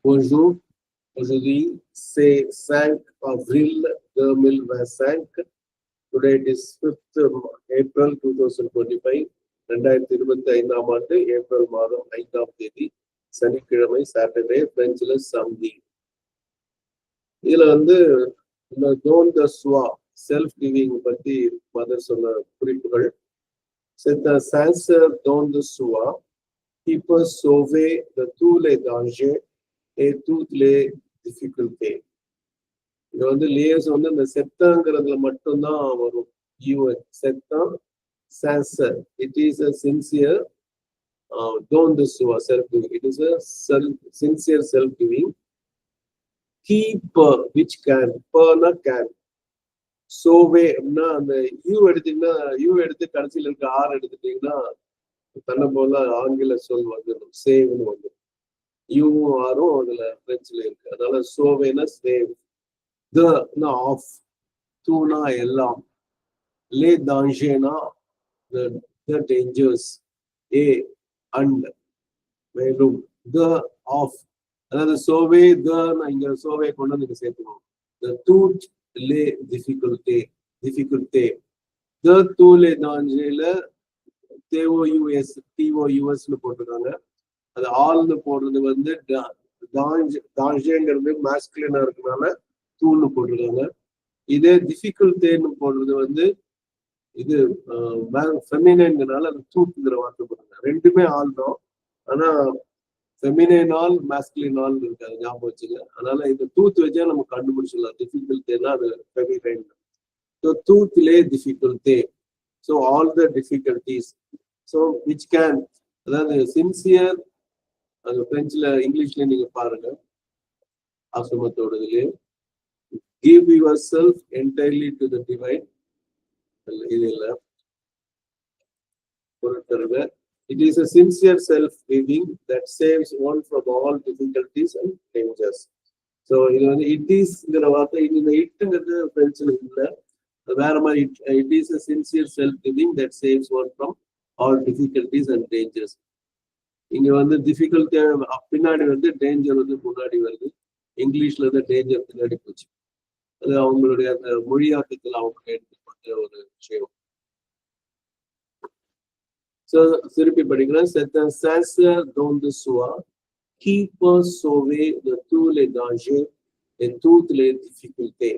Bonjour. Aujourd'hui, c'est 5 avril 2025. Today it is 5th April 2025. 2025 ஆண்டு April மாதம் 5ஆம் தேதி சனிக்கிழமை சாட்டர்டே பிரெஞ்சில் சம்தி. இதுல டோன் த ஸ்வா செல்ஃப் கிவிங் பத்தி மதர் சொன்ன குறிப்புகள். C'est un sincère don de soi qui peut sauver de tous les dangers et toutes les difficultés. இது லேயர்ஸ் இந்த செத்தாங்கிறதுல மட்டும்தான் வரும். செத்தான் சான்சர். It is a sincere tone the சுவா self giving. It is a sincere self giving. Keep which can burner can சோவே அப்படின்னா அந்த எடுத்தீங்கன்னா எடுத்து கடைசியில் இருக்க ஆர் எடுத்துட்டீங்கன்னா தன்னை போல ஆங்கில சொல் வந்துடும். சேவ்னு வந்துடும். யூவும் ஆரும் அதுல பிரெஞ்சுல இருக்கு. அதனால சோவேனா சேவ். The of. தூனா எல்லாம். லே தாஞ்சேனா த டேஞ்சர்ஸ். ஏ அண்ட் மேலும். த ஆஃப் அதாவது சோவே இங்க சோவே கொண்டு வந்து சேர்த்துக்கணும். த தூட் லே டிஃபிகல்டே. த தூ லே தாஞ்சேல TOUS போட்டிருக்காங்க. அது ஆல்னு போடுறது தாஞ்சேங்கிறது மாஸ்குலினா இருக்கனால தூள்னு போட்டிருக்காங்க. இதே டிஃபிகல்ட்டேன்னு போடுறது இது ஃபெமினைன்கிறனால அது தூத்துங்கிற வார்த்தை போட்டிருக்காங்க. ரெண்டுமே ஆள் தான். ஆனா ஃபெமினைன் ஆல் மாஸ்குலின் ஆல் இருக்காது, ஞாபகம் வச்சுங்க. அதனால இந்த டூத் வச்சா நம்ம கண்டுபிடிச்சிடலாம். டிஃபிகல்ட்டேனா அது ஃபெமினைன். ஸோ டூத்லே டிஃபிகல்ட்டே. So all the difficulties. So which can அதாவது சின்சியர். அது பிரெஞ்சுல இங்கிலீஷ்ல நீங்க பாருங்க ஆசிரமத்தோடதுலயே. Give yourself entirely to the divine. இது இல்ல பொருட்கள். It is a sincere self-giving that saves one from all difficulties and dangers. So இது it isங்கிற வார்த்தை இந்த இட்டுங்கிறது பிரெஞ்சுல இல்ல, வேற மாதிரி. It is a sincere self-giving that saves one from all difficulties and dangers. இங்க டிஃபிகல்ட்டி பின்னாடி டேஞ்சர் முன்னாடி வருது. இங்கிலீஷ்ல டேஞ்சர் பின்னாடி போச்சு. அது அவங்களுடைய அந்த மொழியாக்கத்தில் அவங்க எடுத்துக்கொண்ட ஒரு விஷயம். திருப்பி படிக்கிறேன். C'est un sincère don de soi qui peut sauver de tous les dangers et toutes les difficultés.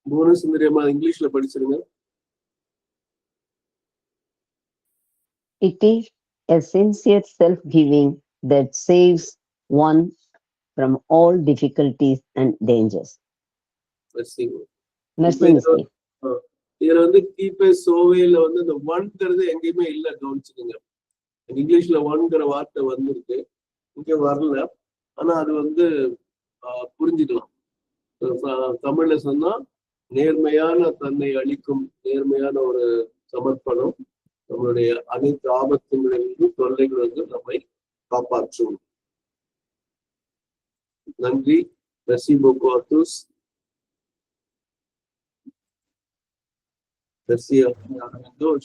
புவனசுந்தரியம்மா இங்கிலீஷ்ல படிச்சிருங்க. It is a sincere self-giving that saves one from all difficulties and dangers. இதுல கீப்பே சோவேல இந்த ஒன்ங்கிறது எங்கேயுமே இல்ல, கவனிச்சுக்கோங்க. இங்கிலீஷ்ல ஒன்ங்கிற வார்த்தை வந்திருக்கு, இங்க வரல. ஆனா அது புரிஞ்சுக்கலாம். தமிழ்ல சொன்னா நேர்மையான தன்னை அளிக்கும் நேர்மையான ஒரு சமர்ப்பணம் நம்மளுடைய அனைத்து ஆபத்துகளிலிருந்து தொல்லைகள் நம்மை காப்பாற்றும். நன்றி. Merci beaucoup à tous. Merci à tous.